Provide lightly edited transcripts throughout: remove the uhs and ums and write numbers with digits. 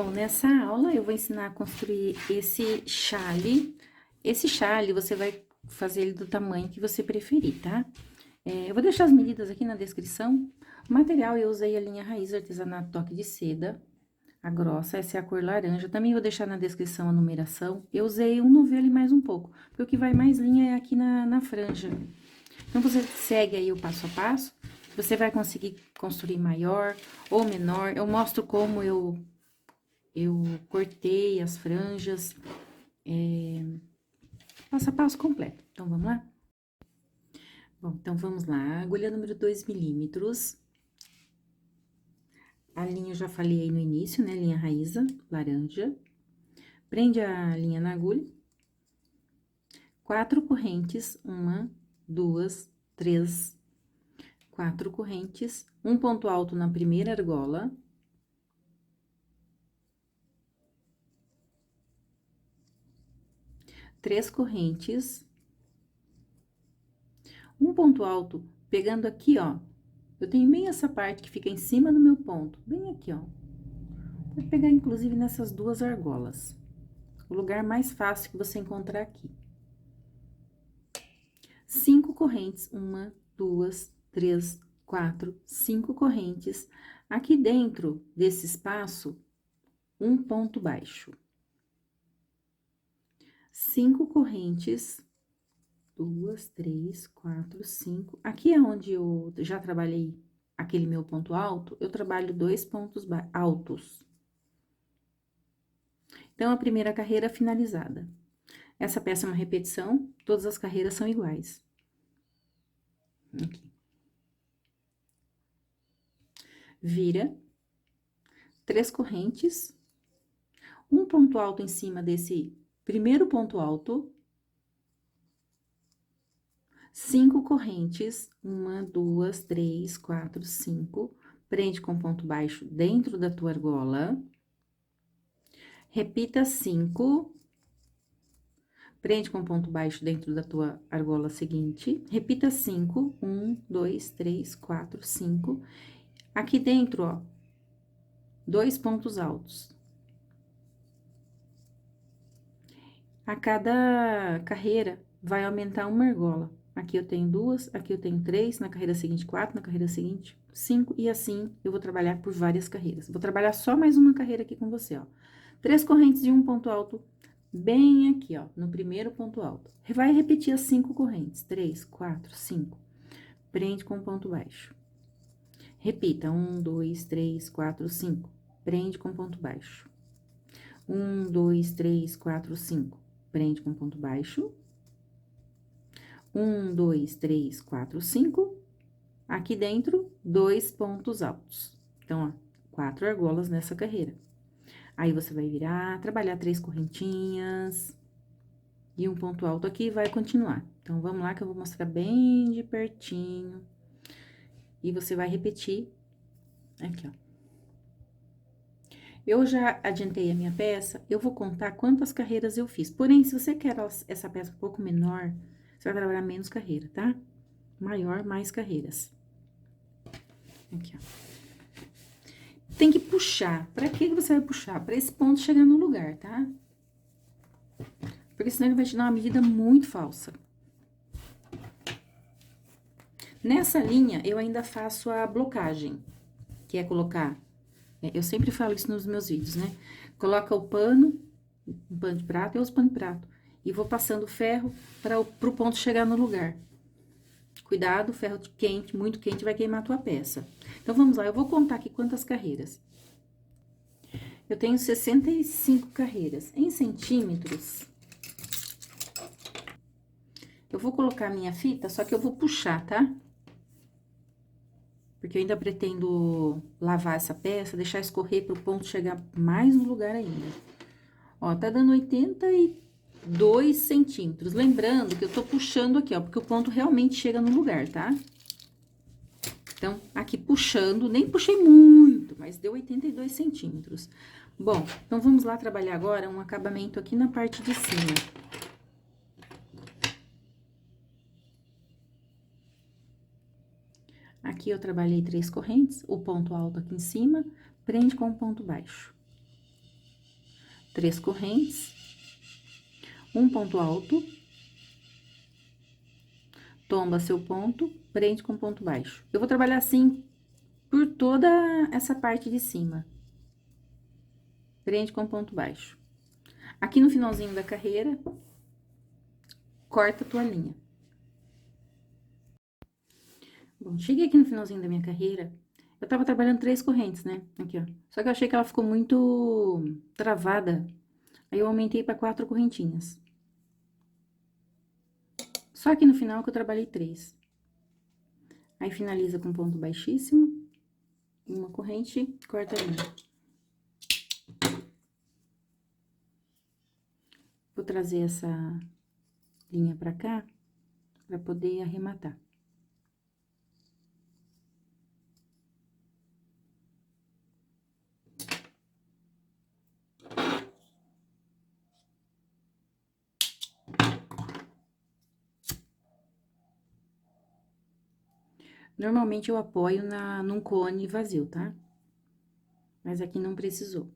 Bom, nessa aula eu vou ensinar a construir esse chale. Esse chale você vai fazer ele do tamanho que você preferir, tá? Eu vou deixar as medidas aqui na descrição. O material eu usei a linha Raiz Artesanato Toque de Seda, a grossa, essa é a cor laranja. Também vou deixar na descrição a numeração. Eu usei um novelo e mais um pouco, porque o que vai mais linha é aqui na franja. Então, você segue aí o passo a passo, você vai conseguir construir maior ou menor. Eu mostro como eu cortei as franjas, passo a passo completo. Então, vamos lá? Bom, então, vamos lá. Agulha número 2 milímetros. A linha eu já falei aí no início, né? Linha raíza, laranja. Prende a linha na agulha. 4 correntes, 1, 2, 3, 4 correntes. Um ponto alto na primeira argola. Três correntes. Um ponto alto, pegando aqui, ó. Eu tenho bem essa parte que fica em cima do meu ponto, bem aqui, ó. Vou pegar, inclusive, nessas duas argolas. O lugar mais fácil que você encontrar aqui. 5 correntes, 1, 2, 3, 4, 5 correntes. Aqui dentro desse espaço, um ponto baixo. 5 correntes, 2, 3, 4, 5. Aqui é onde eu já trabalhei aquele meu ponto alto, eu trabalho 2 pontos altos. Então, a primeira carreira finalizada. Essa peça é uma repetição, todas as carreiras são iguais. Aqui. Vira. 3 correntes. Um ponto alto em cima desse primeiro ponto alto. 5 correntes, 1, 2, 3, 4, 5. Prende com ponto baixo dentro da tua argola. Repita 5. Prende com ponto baixo dentro da tua argola seguinte. Repita 5. 1, 2, 3, 4, 5. Aqui dentro, ó, 2 pontos altos. A cada carreira, vai aumentar uma argola. Aqui eu tenho 2, aqui eu tenho 3, na carreira seguinte 4, na carreira seguinte 5, e assim eu vou trabalhar por várias carreiras. Vou trabalhar só mais uma carreira aqui com você, ó. 3 correntes de um ponto alto, bem aqui, ó, no primeiro ponto alto. Vai repetir as 5 correntes, 3, 4, 5. Prende com ponto baixo. Repita, 1, 2, 3, 4, 5. Prende com ponto baixo. 1, 2, 3, 4, 5. Prende com ponto baixo. 1, 2, 3, 4, 5. Aqui dentro, 2 pontos altos. Então, ó, 4 argolas nessa carreira. Aí, você vai virar, trabalhar 3 correntinhas. E um ponto alto aqui e vai continuar. Então, vamos lá que eu vou mostrar bem de pertinho. E você vai repetir aqui, ó. Eu já adiantei a minha peça, eu vou contar quantas carreiras eu fiz. Porém, se você quer essa peça um pouco menor, você vai trabalhar menos carreira, tá? Maior, mais carreiras. Aqui, ó. Tem que puxar. Pra que você vai puxar? Pra esse ponto chegar no lugar, tá? Porque senão ele vai te dar uma medida muito falsa. Nessa linha, eu ainda faço a blocagem, que é colocar... Eu sempre falo isso nos meus vídeos, né? Coloca o pano, um pano de prato, eu uso pano de prato. E vou passando ferro pro ponto chegar no lugar. Cuidado, ferro quente, muito quente, vai queimar a tua peça. Então, vamos lá, eu vou contar aqui quantas carreiras. Eu tenho 65 carreiras. Em centímetros, eu vou colocar a minha fita, só que eu vou puxar, tá? Porque eu ainda pretendo lavar essa peça, deixar escorrer pro ponto chegar mais no lugar ainda. Ó, tá dando 82 centímetros. Lembrando que eu tô puxando aqui, ó, porque o ponto realmente chega no lugar, tá? Então, aqui puxando, nem puxei muito, mas deu 82 centímetros. Bom, então, vamos lá trabalhar agora um acabamento aqui na parte de cima. Aqui eu trabalhei 3 correntes, o ponto alto aqui em cima, prende com o ponto baixo. 3 correntes, um ponto alto, tomba seu ponto, prende com ponto baixo. Eu vou trabalhar assim por toda essa parte de cima. Prende com ponto baixo. Aqui no finalzinho da carreira, corta a tua linha. Bom, cheguei aqui no finalzinho da minha carreira, eu tava trabalhando 3 correntes, né? Aqui, ó. Só que eu achei que ela ficou muito travada. Aí eu aumentei para 4 correntinhas. Só aqui no final que eu trabalhei 3. Aí finaliza com ponto baixíssimo, uma corrente, corta a linha. Vou trazer essa linha pra cá, pra poder arrematar. Normalmente eu apoio num cone vazio, tá? Mas aqui não precisou.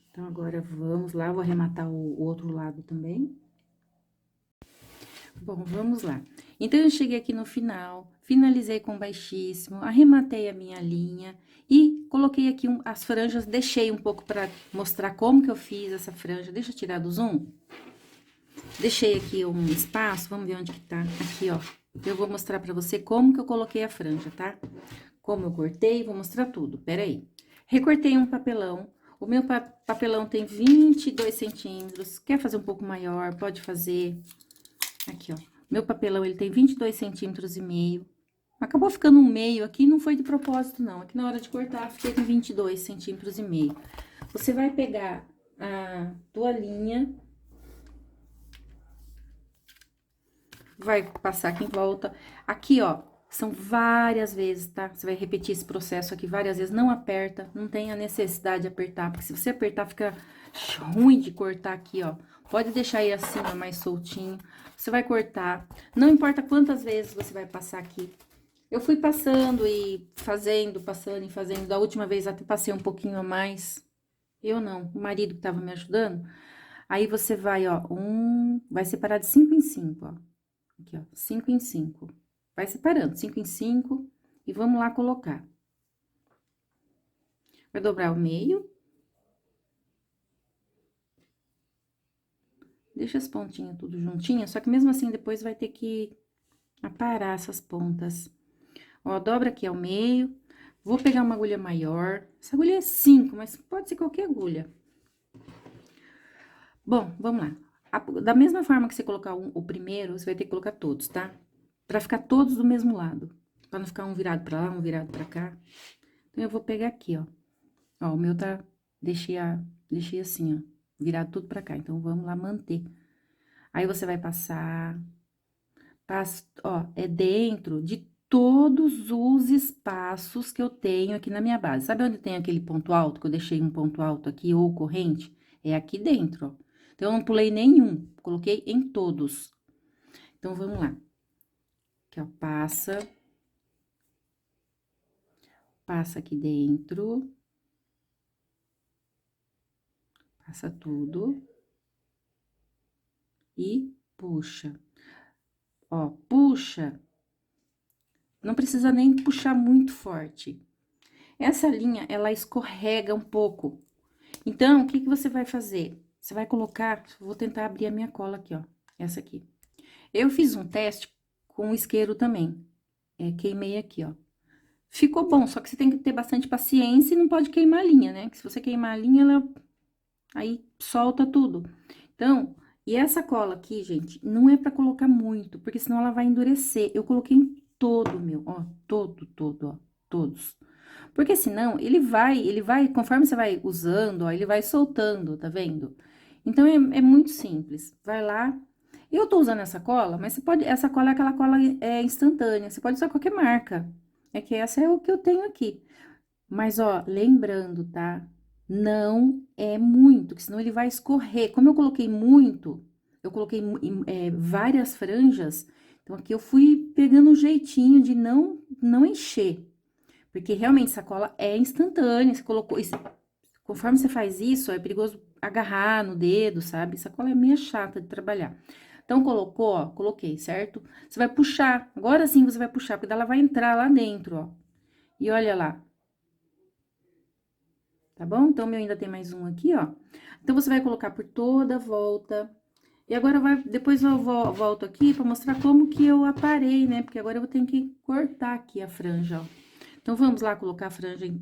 Então, agora vamos lá, vou arrematar o outro lado também. Bom, vamos lá. Então, eu cheguei aqui no final, finalizei com baixíssimo, arrematei a minha linha e coloquei aqui as franjas, deixei um pouco pra mostrar como que eu fiz essa franja. Deixa eu tirar do zoom. Deixei aqui um espaço, vamos ver onde que tá. Aqui, ó. Eu vou mostrar pra você como que eu coloquei a franja, tá? Como eu cortei, vou mostrar tudo, peraí. Recortei um papelão, o meu papelão tem 22 centímetros, quer fazer um pouco maior, pode fazer. Aqui, ó, meu papelão, ele tem 22 centímetros e meio. Acabou ficando um meio aqui, não foi de propósito, não. Aqui na hora de cortar, fiquei com 22 centímetros e meio. Você vai pegar a toalhinha, vai passar aqui em volta. Aqui, ó, são várias vezes, tá? Você vai repetir esse processo aqui várias vezes. Não aperta, não tem a necessidade de apertar, porque se você apertar, fica ruim de cortar aqui, ó. Pode deixar aí assim, ó, mais soltinho. Você vai cortar, não importa quantas vezes você vai passar aqui. Eu fui passando e fazendo, passando e fazendo. Da última vez até passei um pouquinho a mais. Eu não, o marido que tava me ajudando. Aí você vai, ó, vai separar de 5 em 5, ó. Aqui, ó, 5 em 5. Vai separando, 5 em 5, e vamos lá colocar. Vai dobrar o meio. Deixa as pontinhas tudo juntinhas, só que mesmo assim depois vai ter que aparar essas pontas. Ó, dobra aqui ao meio. Vou pegar uma agulha maior. Essa agulha é 5, mas pode ser qualquer agulha. Bom, vamos lá. Da mesma forma que você colocar o primeiro, você vai ter que colocar todos, tá? Pra ficar todos do mesmo lado. Pra não ficar um virado pra lá, um virado pra cá. Então, eu vou pegar aqui, ó. Ó, o meu tá... Deixei assim, ó. Virado tudo pra cá. Então, vamos lá manter. Aí, você vai passar... ó, é dentro de todos os espaços que eu tenho aqui na minha base. Sabe onde tem aquele ponto alto, que eu deixei um ponto alto aqui, ou corrente? É aqui dentro, ó. Então, eu não pulei nenhum, coloquei em todos. Então, vamos lá. Aqui, ó, passa aqui dentro. Passa tudo. E puxa. Ó, puxa. Não precisa nem puxar muito forte. Essa linha, ela escorrega um pouco. Então, o que que você vai fazer? Você vai colocar, vou tentar abrir a minha cola aqui, ó. Essa aqui. Eu fiz um teste com isqueiro também. Queimei aqui, ó. Ficou bom, só que você tem que ter bastante paciência e não pode queimar a linha, né? Que se você queimar a linha, ela aí solta tudo. Então, e essa cola aqui, gente, não é pra colocar muito, porque senão ela vai endurecer. Eu coloquei em todo, meu, ó, todo, ó, todos. Porque senão, ele vai, conforme você vai usando, ó, ele vai soltando, tá vendo? Então, é muito simples. Vai lá. Eu tô usando essa cola, mas você pode, essa cola é aquela cola instantânea, você pode usar qualquer marca. É que essa é o que eu tenho aqui. Mas, ó, lembrando, tá? Não é muito, que senão ele vai escorrer. Como eu coloquei muito, eu coloquei várias franjas, então aqui eu fui pegando um jeitinho de não encher. Porque realmente essa cola é instantânea, você colocou. Conforme você faz isso, é perigoso agarrar no dedo, sabe? Sacola é meio chata de trabalhar. Então, colocou, ó, coloquei, certo? Você vai puxar, agora sim você vai puxar, porque ela vai entrar lá dentro, ó. E olha lá. Tá bom? Então, o meu ainda tem mais um aqui, ó. Então, você vai colocar por toda a volta. E agora, depois eu volto aqui pra mostrar como que eu aparei, né? Porque agora eu tenho que cortar aqui a franja, ó. Então, vamos lá colocar a franja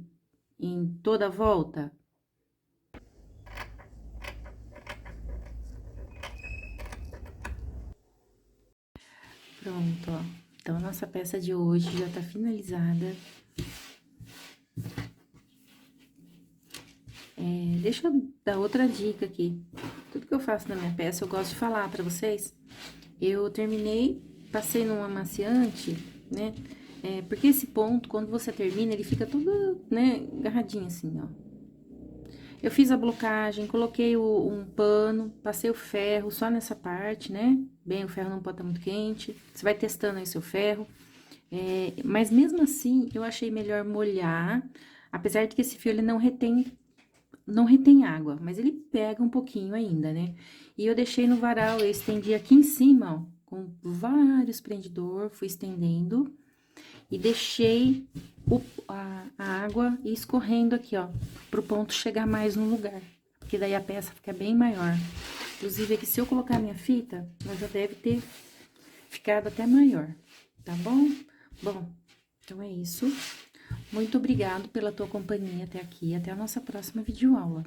em toda a volta? Pronto, ó. Então, a nossa peça de hoje já tá finalizada. Deixa eu dar outra dica aqui. Tudo que eu faço na minha peça, eu gosto de falar pra vocês. Eu terminei, passei num amaciante, né? Porque esse ponto, quando você termina, ele fica todo, né, agarradinho assim, ó. Eu fiz a blocagem, coloquei um pano, passei o ferro só nessa parte, né? Bem, o ferro não pode estar muito quente. Você vai testando aí seu ferro. Mas mesmo assim, eu achei melhor molhar, apesar de que esse fio ele não retém água, mas ele pega um pouquinho ainda, né? E eu deixei no varal, eu estendi aqui em cima, ó, com vários prendedor, fui estendendo e deixei a água escorrendo aqui, ó, pro ponto chegar mais no lugar, porque daí a peça fica bem maior. Inclusive, aqui, se eu colocar minha fita, ela já deve ter ficado até maior, tá bom? Bom, então é isso. Muito obrigado pela tua companhia até aqui. Até a nossa próxima videoaula.